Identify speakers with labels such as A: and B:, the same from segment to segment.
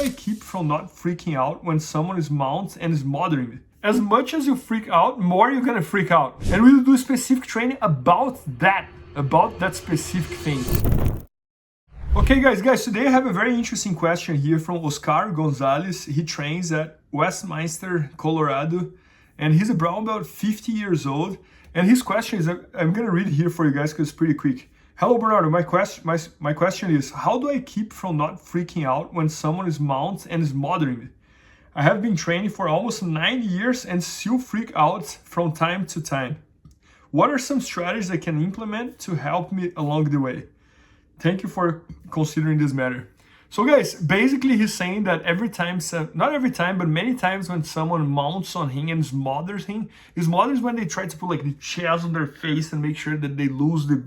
A: I keep from not freaking out when someone is mounts and is mothering me? As much as you freak out, more you're gonna freak out. And we'll do specific training about that specific thing. Okay guys, today I have a very interesting question here from Oscar Gonzalez. He trains at Westminster, Colorado, and he's a brown belt, 50 years old. And his question is, I'm gonna read it here for you guys because it's pretty quick. Hello Bernardo, my question is, how do I keep from not freaking out when someone is mounts and is mothering me? I have been training for almost 9 years and still freak out from time to time. What are some strategies I can implement to help me along the way? Thank you for considering this matter. So guys, basically he's saying that every time, not every time, but many times when someone mounts on him and smothers him, he smothers when they try to put like the chest on their face and make sure that they lose the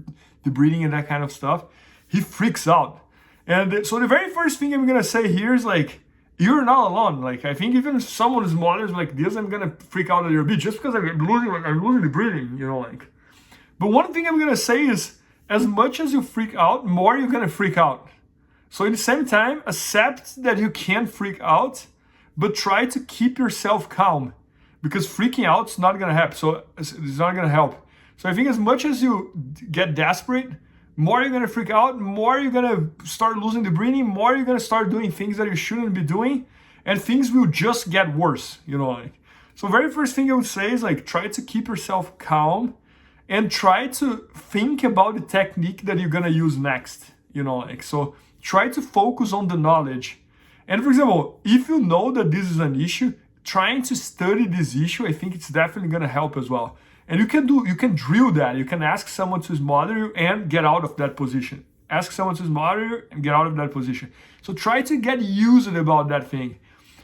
A: breathing and that kind of stuff, he freaks out. And so the very first thing I'm gonna say here is like, you're not alone. Like, I think even if someone smothers like this, I'm gonna freak out a little bit just because I'm losing the breathing, you know, like. But one thing I'm gonna say is, as much as you freak out, more you're gonna freak out. So at the same time, accept that you can freak out, but try to keep yourself calm, because freaking out is not gonna help. So it's not gonna help. So I think as much as you get desperate, more you're gonna freak out, more you're gonna start losing the breathing, more you're gonna start doing things that you shouldn't be doing, and things will just get worse, you know, like. So very first thing I would say is like, try to keep yourself calm and try to think about the technique that you're gonna use next, you know, like. So try to focus on the knowledge. And for example, if you know that this is an issue, trying to study this issue, I think it's definitely gonna help as well. And you can drill that. You can ask someone to smother you and get out of that position. Ask someone to smother you and get out of that position. So try to get used about that thing.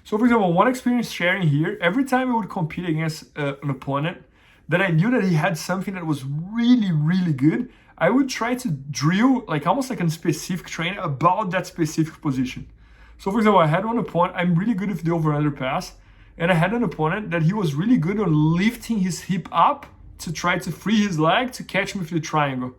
A: So for example, one experience sharing here, every time I would compete against an opponent that I knew that he had something that was really, really good, I would try to drill like almost like a specific training about that specific position. So for example, I had one opponent, I'm really good with the over-under pass, and I had an opponent that he was really good on lifting his hip up to try to free his leg to catch me with the triangle.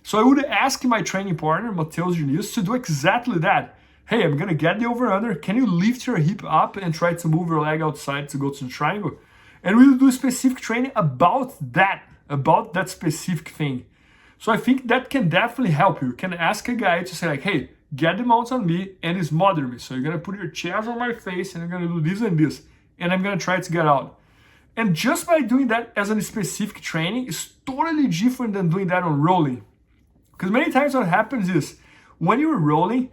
A: So I would ask my training partner, Mateus Diniz, to do exactly that. Hey, I'm gonna get the over-under, can you lift your hip up and try to move your leg outside to go to the triangle? And we'll do specific training about that specific thing. So I think that can definitely help you. You can ask a guy to say like, hey, get the mounts on me and smother me. So you're gonna put your chest on my face and you're gonna do this and this. And I'm gonna try to get out. And just by doing that as a specific training is totally different than doing that on rolling. Because many times what happens is, when you're rolling,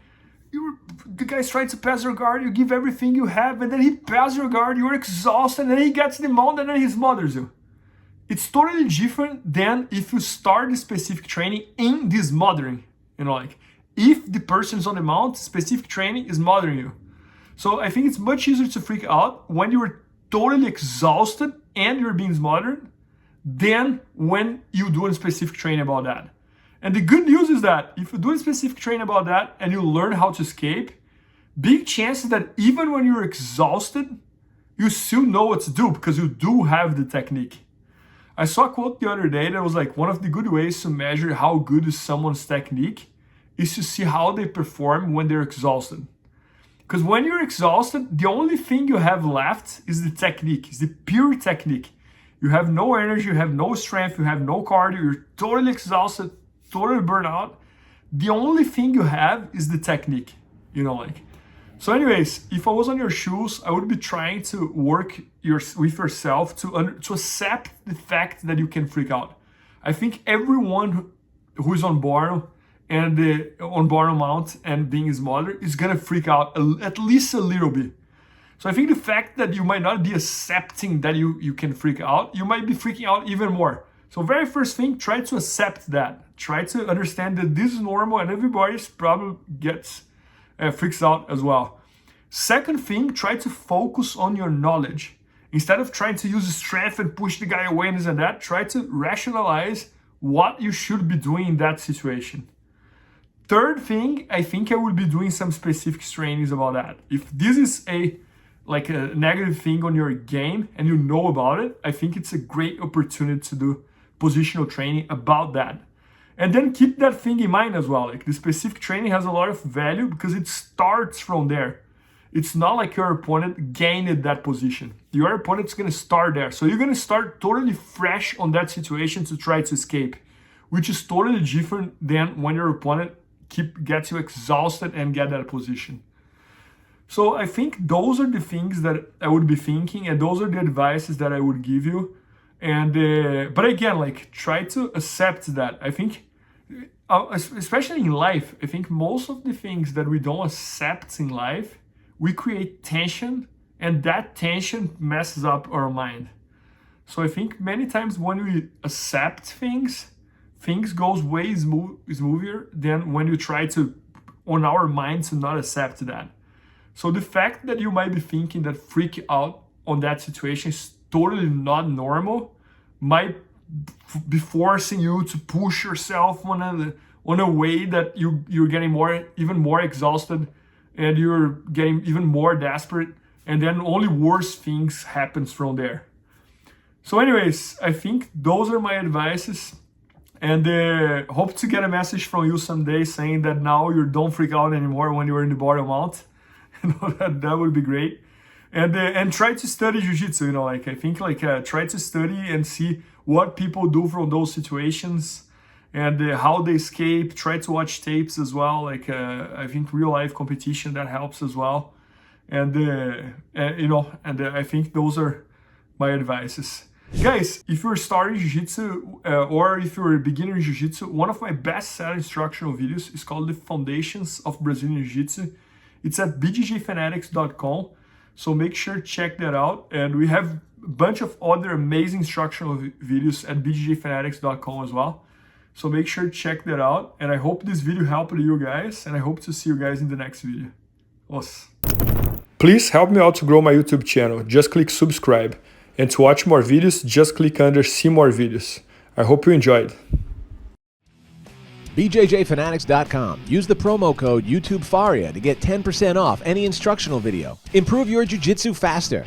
A: the guy's trying to pass your guard, you give everything you have, and then he passes your guard, you're exhausted, and then he gets the mount, and then he smothers you. It's totally different than if you start the specific training in this smothering. You know, like, if the person's on the mount, specific training is smothering you. So I think it's much easier to freak out when you're totally exhausted and you're being smothered than when you do a specific training about that. And the good news is that if you do a specific training about that and you learn how to escape, big chances that even when you're exhausted, you still know what to do because you do have the technique. I saw a quote the other day that was like, one of the good ways to measure how good is someone's technique is to see how they perform when they're exhausted. Because when you're exhausted, the only thing you have left is the technique, is the pure technique. You have no energy, you have no strength, you have no cardio, you're totally exhausted, totally burnt out. The only thing you have is the technique, you know, like. So anyways, if I was on your shoes, I would be trying to work with yourself to accept the fact that you can freak out. I think everyone who is on Borno and on Borno Mount and being smothered is gonna freak out at least a little bit. So I think the fact that you might not be accepting that you can freak out, you might be freaking out even more. So very first thing, try to accept that. Try to understand that this is normal and everybody probably freaks out as well. Second thing, try to focus on your knowledge. Instead of trying to use strength and push the guy away and this and that, try to rationalize what you should be doing in that situation. Third thing, I think I will be doing some specific trainings about that. If this is a negative thing on your game and you know about it, I think it's a great opportunity to do positional training about that. And then keep that thing in mind as well. Like, the specific training has a lot of value because it starts from there. it's not like your opponent gained that position. Your opponent's gonna start there. So you're gonna start totally fresh on that situation to try to escape, which is totally different than when your opponent gets you exhausted and get that position. So I think those are the things that I would be thinking, and those are the advices that I would give you. And but again, like, try to accept that. I think, especially in life, I think most of the things that we don't accept in life, we create tension, and that tension messes up our mind. So I think many times when we accept things goes way smoother than when you try to, on our mind, to not accept that. So the fact that you might be thinking that freak out on that situation is totally not normal might be forcing you to push yourself on a way that you're getting even more exhausted, and you're getting even more desperate, and then only worse things happens from there. So anyways, I think those are my advices, and hope to get a message from you someday saying that now you don't freak out anymore when you're in the bottom mount. That would be great. And try to study jiu-jitsu, like, I think, like, try to study and see what people do from those situations, and how they escape. Try to watch tapes as well, like, I think real life competition, that helps as well. And I think those are my advices. Guys, if you're starting jiu-jitsu or if you're a beginner in jiu-jitsu, one of my best-selling instructional videos is called The Foundations of Brazilian Jiu-Jitsu. It's at bjjfanatics.com, so make sure to check that out. And we have a bunch of other amazing instructional videos at bjjfanatics.com as well. So make sure to check that out. And I hope this video helped you guys, and I hope to see you guys in the next video. Os. Please help me out to grow my YouTube channel. Just click subscribe. And to watch more videos, just click under see more videos. I hope you enjoyed.
B: BJJfanatics.com. Use the promo code YouTubeFaria to get 10% off any instructional video. Improve your jiu-jitsu faster.